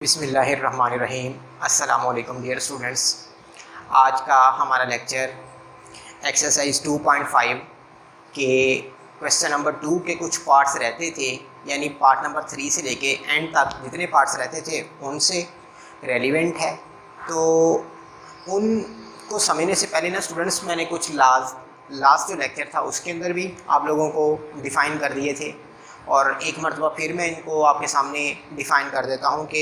बिस्मिल्लाहिर्रहमानिर्रहीम। अस्सलाम वालेकुम डियर स्टूडेंट्स। आज का हमारा लेक्चर एक्सरसाइज 2.5 के क्वेश्चन नंबर 2 के कुछ पार्ट्स रहते थे, यानी पार्ट नंबर 3 से लेके एंड तक जितने पार्ट्स रहते थे उनसे रेलिवेंट है। तो उनको समझने से पहले ना स्टूडेंट्स, मैंने कुछ लास्ट जो लेक्चर था उसके अंदर भी आप लोगों को डिफ़ाइन कर दिए थे और एक मरतबा फिर मैं इनको आपके सामने डिफ़ाइन कर देता हूँ कि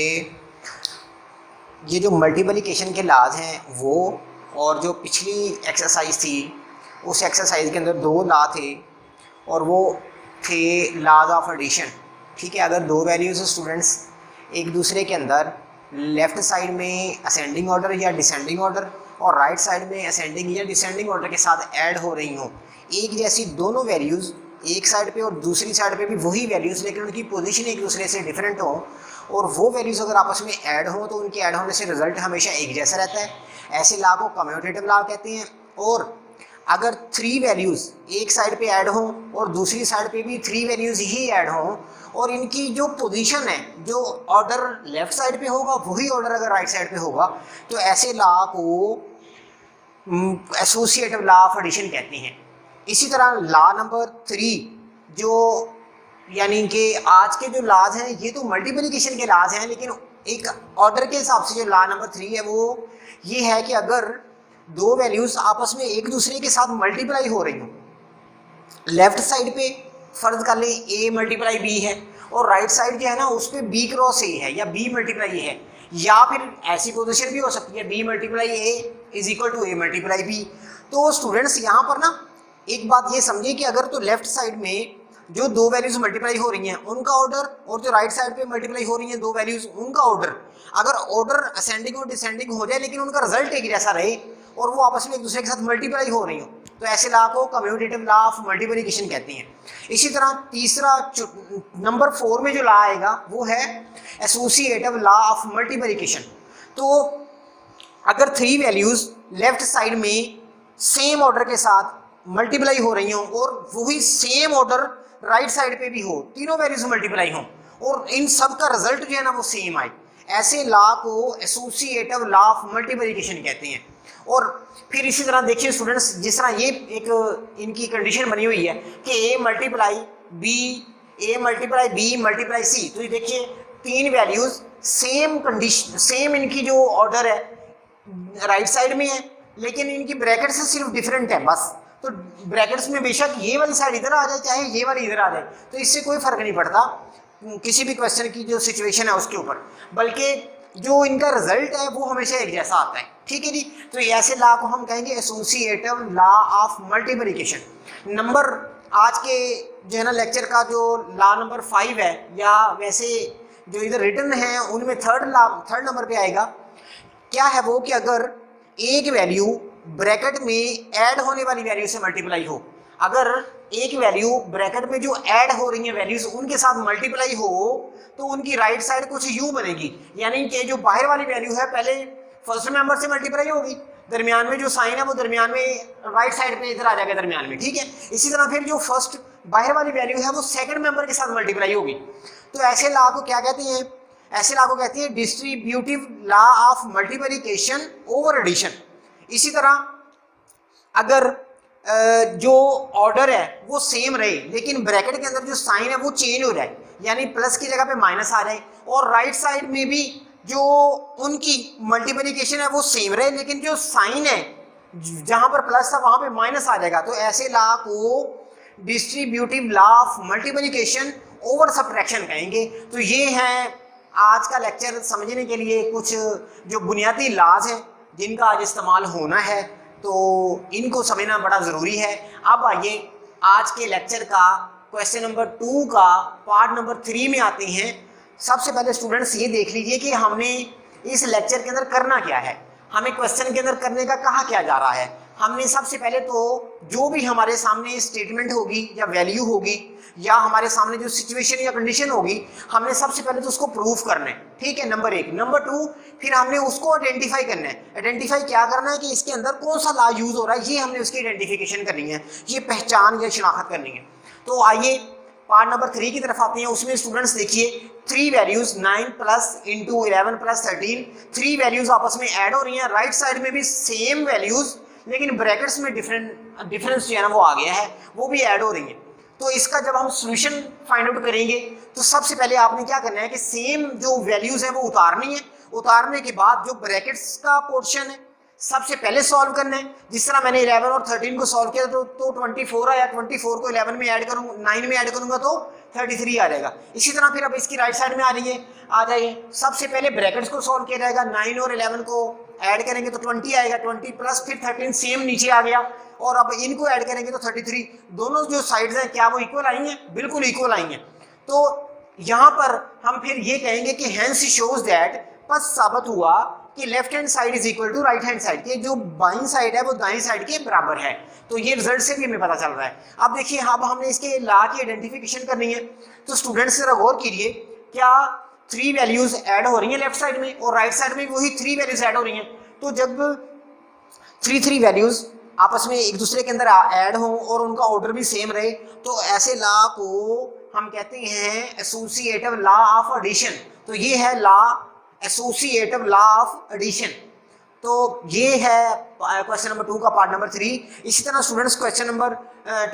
ये जो मल्टीप्लिकेशन के लाज हैं वो, और जो पिछली एक्सरसाइज थी उस एक्सरसाइज के अंदर दो ला थे और वो थे लाज ऑफ एडिशन। ठीक है, अगर दो वैल्यूज़ स्टूडेंट्स एक दूसरे के अंदर लेफ़्ट साइड में असेंडिंग ऑर्डर या डिसेंडिंग ऑर्डर और राइट साइड में असेंडिंग या डिसेंडिंग ऑर्डर के साथ ऐड हो रही हों, एक जैसी दोनों वैल्यूज़ एक साइड पे और दूसरी साइड पे भी वही वैल्यूज़, लेकिन उनकी पोजीशन एक दूसरे से डिफरेंट हो, और वो वैल्यूज़ अगर आपस में ऐड हो तो उनके ऐड होने से रिजल्ट हमेशा एक जैसा रहता है। ऐसे लॉ को कम्यूटेटिव लॉ कहते हैं। और अगर थ्री वैल्यूज़ एक साइड पे ऐड हों और दूसरी साइड पे भी थ्री वैल्यूज़ ही ऐड हों और इनकी जो पोजीशन है, जो ऑर्डर लेफ्ट साइड पे होगा वही ऑर्डर अगर राइट साइड पे होगा, तो ऐसे लॉ को एसोसिएटिव लॉ ऑफ एडिशन कहते हैं। इसी तरह लॉ नंबर 3, जो यानी कि आज के जो लॉज हैं ये तो मल्टीप्लिकेशन के लॉज हैं, लेकिन एक ऑर्डर के हिसाब से जो लॉ नंबर 3 है वो ये है कि अगर दो वैल्यूज़ आपस में एक दूसरे के साथ मल्टीप्लाई हो रही हो, लेफ्ट साइड पे फर्ज कर लें a मल्टीप्लाई b है और राइट साइड जो है ना उस पर b क्रॉस a है या b मल्टीप्लाई a है, या फिर ऐसी पोजीशन भी हो सकती है b multiply a is equal to a multiply b। तो स्टूडेंट्स यहाँ पर ना एक बात ये समझिए कि अगर तो लेफ्ट साइड में जो दो वैल्यूज मल्टीप्लाई हो रही हैं उनका ऑर्डर और जो राइट साइड पे मल्टीप्लाई हो रही हैं दो वैल्यूज उनका ऑर्डर, अगर ऑर्डर असेंडिंग और डिसेंडिंग हो जाए लेकिन उनका रिजल्ट एक जैसा रहे और वो आपस में एक दूसरे के साथ मल्टीप्लाई हो रही हो, तो ऐसे लॉ को कम्यूटेटिव लॉ ऑफ मल्टीप्लिकेशन कहते हैं। इसी तरह तीसरा नंबर 4 में जो लॉ आएगा वो है एसोसिएटिव लॉ ऑफ मल्टीप्लिकेशन। तो अगर थ्री वैल्यूज लेफ्ट साइड में सेम ऑर्डर के साथ मल्टीप्लाई हो रही हो और वही सेम ऑर्डर राइट साइड पे भी हो, तीनों वैल्यूज मल्टीप्लाई हो और इन सब का रिजल्ट जो है ना वो सेम आए, ऐसे लॉ को एसोसिएटिव लॉ ऑफ मल्टीप्लिकेशन कहते हैं। और फिर इसी तरह देखिए स्टूडेंट्स, जिस तरह ये एक इनकी कंडीशन बनी हुई है कि a multiply b multiply c, तो ये देखिए तीन वैल्यूज सेम कंडीशन, सेम इनकी जो ऑर्डर है राइट साइड में है, लेकिन इनकी ब्रैकेट से सिर्फ डिफरेंट है बस। तो ब्रैकेट्स में बेशक ये वाली साइड इधर आ जाए चाहे ये वाली इधर आ जाए, तो इससे कोई फर्क नहीं पड़ता किसी भी क्वेश्चन की जो सिचुएशन है उसके ऊपर, बल्कि जो इनका रिजल्ट है वो हमेशा एक जैसा आता है। ठीक है जी, तो ऐसे लॉ को हम कहेंगे associative law of multiplication. Number आज के जो है ना लेक्चर का जो लॉ नंबर 5 है, या वैसे जो इधर रिटन है उनमें थर्ड नंबर पे आएगा। क्या है वो कि अगर एक वैल्यू ब्रैकेट में ऐड होने वाली वैल्यू से मल्टीप्लाई हो, अगर एक वैल्यू ब्रैकेट में जो ऐड हो रही है वैल्यूज उनके साथ मल्टीप्लाई हो तो उनकी राइट साइड कुछ यूं बनेगी, यानी कि जो बाहर वाली वैल्यू है पहले फर्स्ट मेंबर से मल्टीप्लाई होगी, दरमियान में जो साइन है वो दरमियान में राइट साइड पे इधर आ जाएगा दरमियान में। ठीक है, इसी तरह फिर जो फर्स्ट बाहर वाली वैल्यू है वो सेकंड मेंबर के साथ मल्टीप्लाई होगी। तो ऐसे लॉ को क्या कहते हैं? ऐसे लॉ को कहते हैं distributive law of multiplication over addition. इसी तरह अगर जो ऑर्डर है वो सेम रहे लेकिन ब्रैकेट के अंदर जो साइन है वो चेंज हो जाए, यानी प्लस की जगह पे माइनस आ जाए, और राइट साइड में भी जो उनकी मल्टीप्लिकेशन है वो सेम रहे लेकिन जो साइन है जहां पर प्लस था वहां पे माइनस आ जाएगा, तो ऐसे लॉ को distributive law of multiplication over subtraction कहेंगे। तो ये है आज का लेक्चर समझने के लिए कुछ जो बुनियादी लॉज हैं जिनका आज इस्तेमाल होना है, तो इनको समझना बड़ा ज़रूरी है। अब आइए आज के लेक्चर का क्वेश्चन नंबर 2 का पार्ट नंबर 3 में आते हैं। सबसे पहले स्टूडेंट्स ये देख लीजिए कि हमने इस लेक्चर के अंदर करना क्या है, हमें क्वेश्चन के अंदर करने का कहा क्या जा रहा है। हमने सबसे पहले तो जो भी हमारे सामने स्टेटमेंट होगी या वैल्यू होगी या हमारे सामने जो सिचुएशन या कंडीशन होगी, हमने सबसे पहले तो उसको प्रूफ करना है। ठीक है, नंबर 1। नंबर 2, फिर हमने उसको आइडेंटिफाई करना है। आइडेंटिफाई क्या करना है कि इसके अंदर कौन सा लॉ यूज हो रहा है, ये हमने उसकी आइडेंटिफिकेशन करनी है, ये पहचान या शिनाख्त करनी है। तो आइए पार्ट नंबर 3 की तरफ आते हैं। उसमें स्टूडेंट्स देखिए 3 values 9 plus into 11 plus 13, 3 values आपस में ऐड हो रही हैं। राइट साइड में भी सेम वैल्यूज लेकिन ब्रैकेट्स में डिफरेंस जो है ना वो आ गया है, वो भी ऐड हो रही है। तो इसका जब हम सोल्यूशन फाइंड आउट करेंगे तो सबसे पहले आपने क्या करना है कि सेम जो वैल्यूज है वो उतारनी है। उतारने के बाद जो ब्रैकेट्स का पोर्शन है सबसे पहले सॉल्व करना है। जिस तरह मैंने 11 और 13 को सॉल्व किया तो 24 आया, 24 को 11 में ऐड करूंगा, 9 में ऐड करूंगा तो 33 आ जाएगा। इसी तरह फिर अब इसकी राइट साइड में आ जाइए। सबसे पहले ब्रैकेट्स को सॉल्व किया जाएगा, 9 और 11 को ऐड करेंगे तो 20 आएगा, 20 प्लस फिर 13 सेम नीचे आ गया, और अब इनको ऐड करेंगे तो 33। दोनों जो साइड्स हैं क्या वो इक्वल आई हैं? बिल्कुल इक्वल आई हैं। तो यहाँ पर हम फिर ये कहेंगे कि हेंस शोज दैट, बस साबित हुआ कि left hand side is equal to right hand side, के जो बाईं साइड है वो दाईं साइड के बराबर है। तो ये रिजल्ट से भी हमें पता चल रहा है। अब देखिए अब हमने इसके ला की आइडेंटिफिकेशन करनी है। तो स्टूडेंट्स जरा गौर कीजिए, क्या 3 वैल्यूज ऐड हो रही हैं लेफ्ट साइड में और राइट साइड में वही 3 वैल्यूज ऐड हो रही हैं। तो जब 3 वैल्यूज आपस में एक दूसरे के अंदर ऐड हो और उनका ऑर्डर भी सेम रहे तो ऐसे ला को हम कहते हैं एसोसिएटिव लॉ ऑफ एडिशन। तो ये है law associative law of addition. तो ये है क्वेश्चन नंबर 2 का पार्ट नंबर 3। इसी तरह स्टूडेंट्स क्वेश्चन नंबर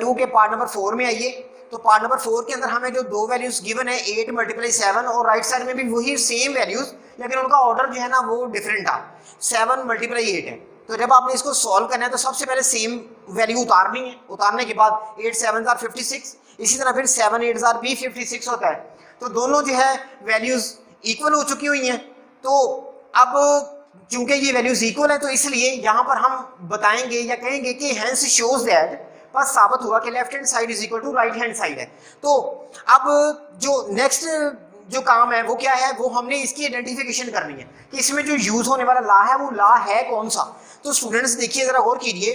2 के पार्ट नंबर 4 में आइए। तो पार्ट नंबर 4 के अंदर हमें जो 2 वैल्यूज गिवन है 8 मल्टीप्लाई 7, और राइट साइड में भी वही सेम वैल्यूज लेकिन उनका ऑर्डर जो है ना वो डिफरेंट था। 7 मल्टीप्लाई 8 है। तो जब आपने इसको सॉल्व करना है तो सबसे पहले सेम वैल्यू उतारनी है। उतारने के बाद 8 7 आर 56, इसी तरह फिर 7 8 आर भी 56 होता है। तो दोनों जो है वैल्यूज इक्वल हो चुकी हुई हैं। तो अब क्योंकि ये वैल्यूज इक्वल है तो इसलिए यहाँ पर हम बताएंगे या कहेंगे कि हेंस शोज दैट, बस साबित हुआ कि left hand side is equal to right hand side है। तो अब जो नेक्स्ट जो काम है वो क्या है, वो हमने इसकी आइडेंटिफिकेशन करनी है कि इसमें जो यूज होने वाला ला है वो ला है कौन सा। तो स्टूडेंट्स देखिए जरा गौर कीजिए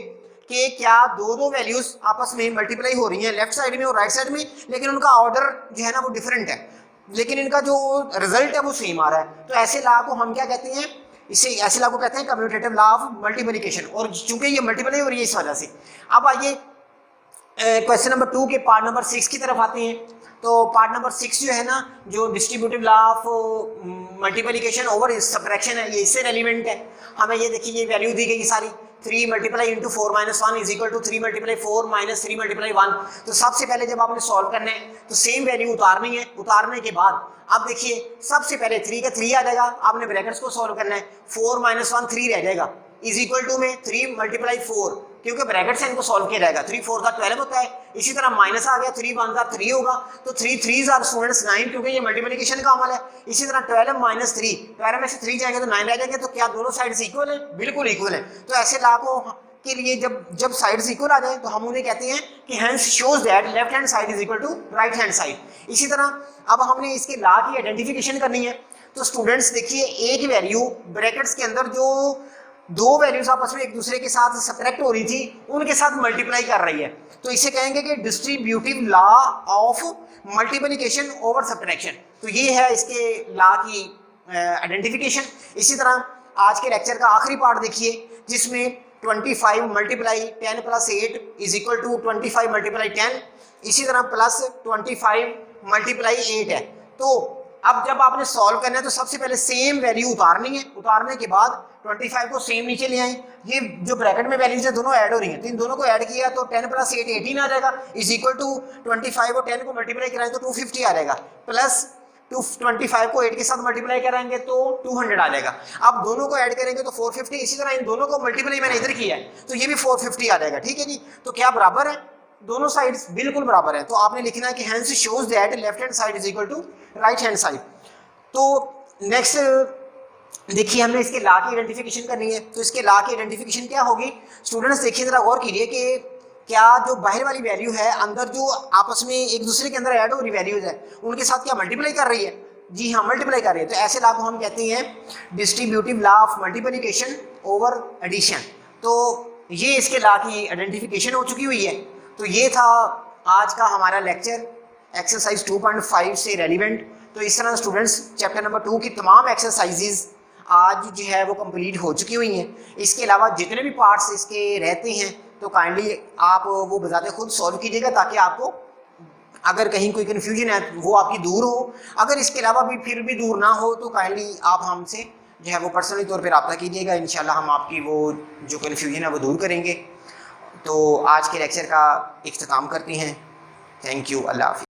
कि क्या दो वैल्यूज आपस में मल्टीप्लाई हो रही हैं लेफ्ट साइड में और राइट साइड में, लेकिन उनका ऑर्डर जो है ना वो डिफरेंट है, लेकिन इनका जो रिजल्ट है वो सेम आ रहा है। तो ऐसे लॉ को हम क्या कहते हैं, इसे ऐसे लॉ को कहते हैं कम्यूटेटिव लॉ ऑफ मल्टीप्लिकेशन, और चूंकि ये मल्टीप्लाई हो रही है इस वजह से। अब आइए क्वेश्चन नंबर 2 के पार्ट नंबर 6 की तरफ आते हैं। तो पार्ट नंबर 6 जो है ना, जो distributive law of multiplication over subtraction है, ये इससे रेलिवेंट है। हमें ये देखिए ये वैल्यू दी गई सारी, 3 multiply into 4 minus 1 is equal to 3 multiply 4 minus 3 multiply 1। तो सबसे पहले जब आपने सॉल्व करना है तो सेम वैल्यू उतारनी है। उतारने के बाद अब देखिए सबसे पहले 3 का 3 आ जाएगा, आपने ब्रैकेट्स को सॉल्व करना है, 4 माइनस 1 3 रह जाएगा, इज इक्वल टू में 3 मल्टीप्लाई 4, क्योंकि ब्रैकेट से इनको सॉल्व किया जाएगा, 3 4 12 होता है। इसी तरह माइनस आ गया, 3 1 3 होगा, तो 3 3 आर स्टूडेंट्स 9, क्योंकि ये मल्टीप्लिकेशन का अमल है। इसी तरह 12 माइनस 3, 12 में से 3 जाएगा तो 9 रह जाएंगे। तो क्या दोनों साइड्स इक्वल है? बिल्कुल इक्वल है। तो ऐसे लॉ को के लिए जब साइड्स इक्वल आ जाए तो हम उन्हें कहते हैं कि hence shows that left hand side is equal to right hand side. इसी तरह अब हमने इसके लॉ की आइडेंटिफिकेशन करनी है। तो स्टूडेंट्स देखिए एक वैल्यू ब्रैकेट्स के अंदर जो 2 वैल्यूज आपस में एक दूसरे के साथ सब्ट्रैक्ट हो रही थी उनके साथ मल्टीप्लाई कर रही है, तो इसे कहेंगे कि distributive law of multiplication over subtraction. तो ये है इसके लॉ की आइडेंटिफिकेशन। इसी तरह आज के लेक्चर का आखिरी पार्ट देखिए जिसमें 25 multiply 10 plus 8 is equal to 25 multiply 10, इसी तरह प्लस 25 मल्टीप्लाई 8 है। तो अब जब आपने सॉल्व करना है तो सबसे पहले सेम वैल्यू उतारनी है। उतारने के बाद 25 को सेम नीचे ले आए, ये जो ब्रैकेट में वैल्यूज है दोनों ऐड हो रही हैं, तो इन दोनों को ऐड किया तो 10 प्लस 8 18 आ जाएगा, इज इक्वल टू 25 और 10 को मल्टीप्लाई कराएं तो 250 आ जाएगा, प्लस 25 को 8 के साथ मल्टीप्लाई कराएंगे तो 200 आ जाएगा। अब दोनों को ऐड करेंगे तो 450, इसी तरह इन दोनों को मल्टीप्लाई मैंने इधर किया है तो ये भी 450 आ जाएगा। ठीक है जी, तो क्या बराबर है? दोनों साइड्स बिल्कुल बराबर है। तो आपने लिखना है कि hence shows that left hand side is equal to right hand side. तो नेक्स्ट देखिए हमने इसके लॉ की आइडेंटिफिकेशन करनी है। तो इसके लॉ की आइडेंटिफिकेशन क्या होगी स्टूडेंट्स, देखिए जरा गौर कीजिए कि क्या जो बाहर वाली वैल्यू है अंदर जो आपस में एक दूसरे के अंदर ऐड हो रही वैल्यूज है उनके साथ क्या मल्टीप्लाई कर रही है? जी हाँ, मल्टीप्लाई कर रही है। तो ऐसे लॉ को हम कहते हैं distributive law of multiplication over addition. तो ये इसके लॉ की आइडेंटिफिकेशन हो चुकी हुई है। तो ये था आज का हमारा लेक्चर एक्सरसाइज 2.5 से रेलिवेंट। तो इस तरह स्टूडेंट्स चैप्टर नंबर 2 की तमाम एक्सरसाइजेज आज जो है वो कंप्लीट हो चुकी हुई हैं। इसके अलावा जितने भी पार्ट्स इसके रहते हैं तो काइंडली आप वो बजाते खुद सॉल्व कीजिएगा ताकि आपको अगर कहीं कोई कन्फ्यूजन है वो आपकी दूर हो, अगर इसके अलावा भी फिर भी दूर ना हो तो काइंडली आप हमसे जो है वो पर्सनली तौर पे रब्ता कीजिएगा। इंशाल्लाह हम आपकी वो जो कन्फ्यूजन है वो दूर करेंगे। तो आज के लेक्चर का इख्तिताम करते हैं। थैंक यू, अल्लाह हाफ़िज़।